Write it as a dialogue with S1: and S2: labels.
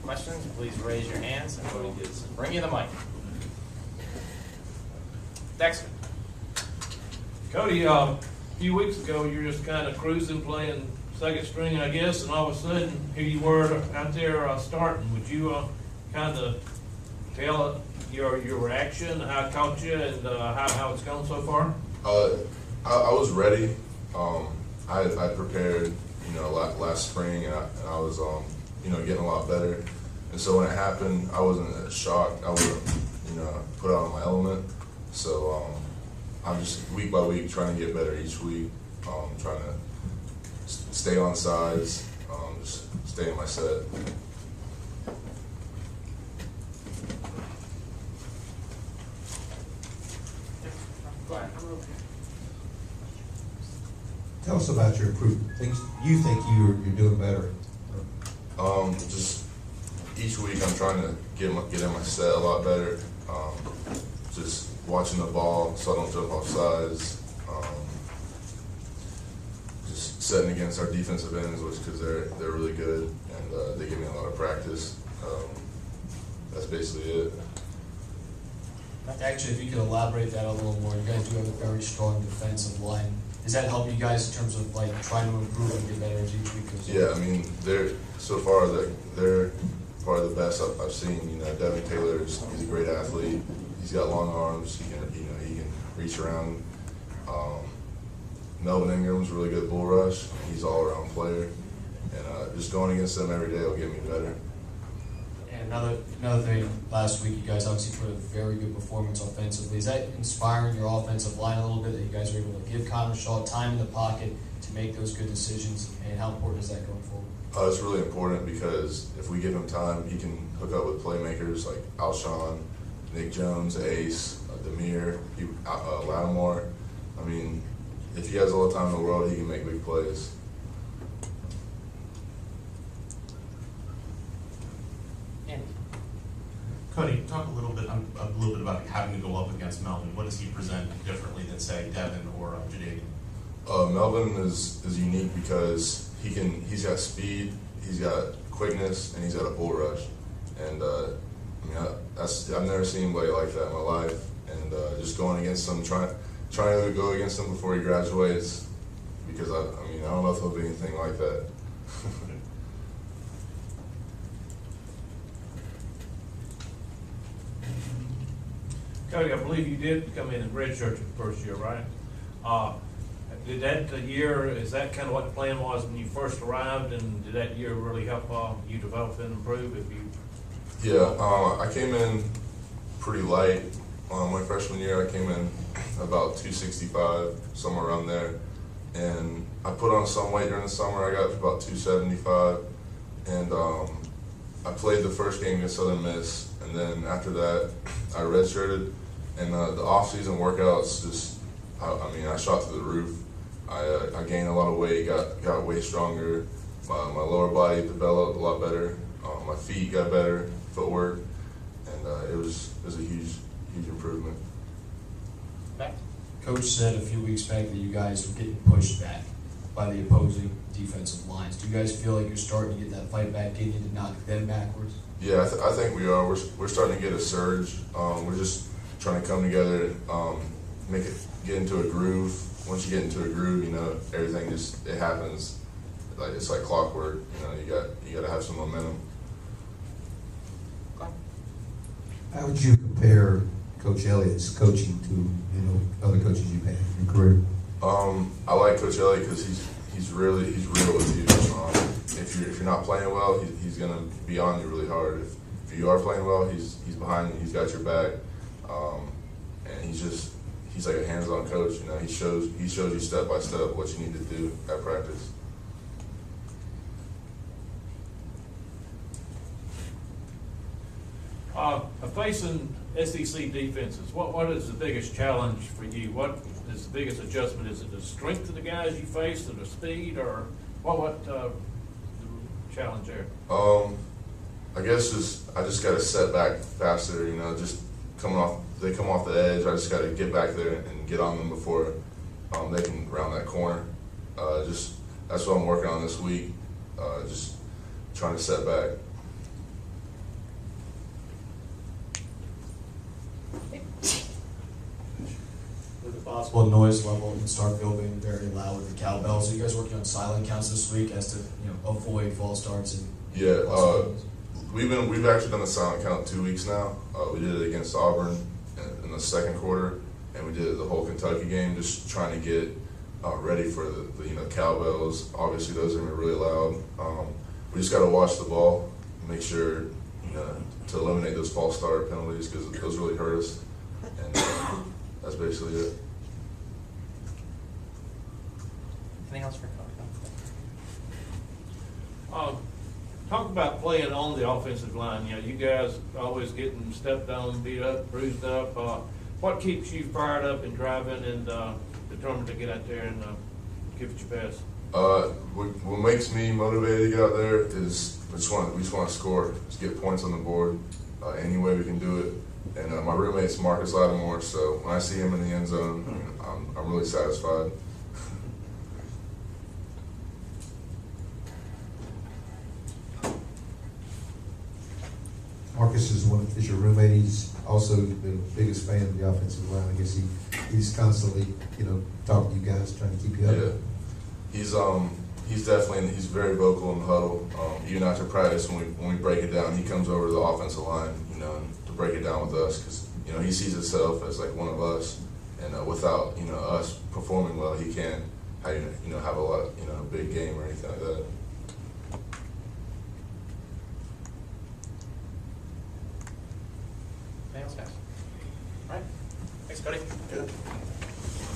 S1: questions, please raise your hands and Cody Gibson bring you the mic. Dexter.
S2: Cody, a few weeks ago, you were just kind of cruising, playing second string, I guess, and all of a sudden, here you were out there starting. Would you kind of tell your reaction, how it caught you, and how it's gone so far?
S3: I was ready. I prepared, last spring, and I was, getting a lot better. And so when it happened, I wasn't as shocked. I wasn't, put out of my element. So I'm just week by week trying to get better each week. Trying to stay on sides, just stay in my set.
S1: Go ahead.
S4: Tell us about your improvement. Things you think you're doing better.
S3: Just each week I'm trying to get in my set a lot better. Just watching the ball so I don't jump off sides. Just setting against our defensive ends, because they're really good and they give me a lot of practice. That's basically it.
S5: Actually, if you could elaborate that a little more, you guys do have a very strong defensive line. Does that help you guys in terms of trying to improve and get better as each week goes on?
S3: Yeah, I mean, they're probably the best I've seen. Devin Taylor he's a great athlete. He's got long arms. He can reach around. Melvin Ingram's a really good bull rush. He's an all-around player, and just going against them every day will get me better.
S5: And another thing, last week you guys obviously put a very good performance offensively. Is that inspiring your offensive line a little bit, that you guys are able to give Connor Shaw time in the pocket to make those good decisions? And how important is that going forward?
S3: It's really important, because if we give him time, he can hook up with playmakers like Alshon, Nick Jones, Ace, Demir, Lattimore. I mean, if he has all the time in the world, he can make big plays.
S6: Cody, talk a little bit about having to go up against Melvin. What does he present differently than, say, Devin or Jadeveon?
S3: Melvin is unique because he's got speed, he's got quickness, and he's got a bull rush. And I've never seen anybody like that in my life. And just going against him, trying to go against him before he graduates, because I don't know if he'll be anything like that.
S2: Cody, I believe you did come in and redshirt the first year, right? Is that kind of what the plan was when you first arrived, and did that year really help you develop and improve?
S3: Yeah, I came in pretty light. My freshman year, I came in about 265, somewhere around there. And I put on some weight during the summer. I got to about 275. And I played the first game against Southern Miss. And then after that, I redshirted. And the off-season workouts, I shot through the roof. I gained a lot of weight, got way stronger. My lower body developed a lot better. My feet got better, footwork, and it was a huge improvement.
S1: Back.
S5: Coach said a few weeks back that you guys were getting pushed back by the opposing defensive lines. Do you guys feel like you're starting to get that fight back in you to knock them backwards?
S3: Yeah, I think we are. We're starting to get a surge. We're just trying to come together, get into a groove. Once you get into a groove, everything it happens. It's like clockwork. You got to have some momentum.
S4: How would you compare Coach Elliott's coaching to other coaches you've had in your career?
S3: I like Coach Elliott because he's real with you. If you're not playing well, he's gonna be on you really hard. If you are playing well, he's behind you. He's got your back, and he's like a hands-on coach. He shows you step by step what you need to do at practice.
S2: Facing SEC defenses, what is the biggest challenge for you? What is the biggest adjustment? Is it the strength of the guys you face, or the speed, or what the challenge there?
S3: I guess I just got to set back faster. Just they come off the edge. I just got to get back there and get on them before they can round that corner. That's what I'm working on this week. Just trying to set back.
S5: possible noise level in Starkville being very loud with the cowbells. Are you guys working on silent counts this week as to avoid false starts and?
S3: Yeah, we've actually done a silent count 2 weeks now. We did it against Auburn in the second quarter, and we did it the whole Kentucky game, just trying to get ready for the cowbells. Obviously, those are gonna be really loud. We just got to watch the ball, make sure to eliminate those false start penalties because those really hurt us, and that's basically it.
S1: Anything else for Cody?
S2: Talk about playing on the offensive line. You guys always getting stepped on, beat up, bruised up. What keeps you fired up and driving and determined to get out there and give it your best?
S3: What makes me motivated to get out there is we just want to score, just get points on the board, any way we can do it. And my roommate's Marcus Lattimore, so when I see him in the end zone, I'm really satisfied.
S4: Marcus is your roommate. He's also the biggest fan of the offensive line. I guess he's constantly, talking to you guys, trying to keep you up.
S3: Yeah, he's definitely he's very vocal in the huddle. Even after practice, when we break it down, he comes over to the offensive line, to break it down with us because he sees himself as like one of us, and without us performing well, he can't have a big game or anything like that.
S1: Anything else, guys? All right. Thanks, Cody.
S3: Good.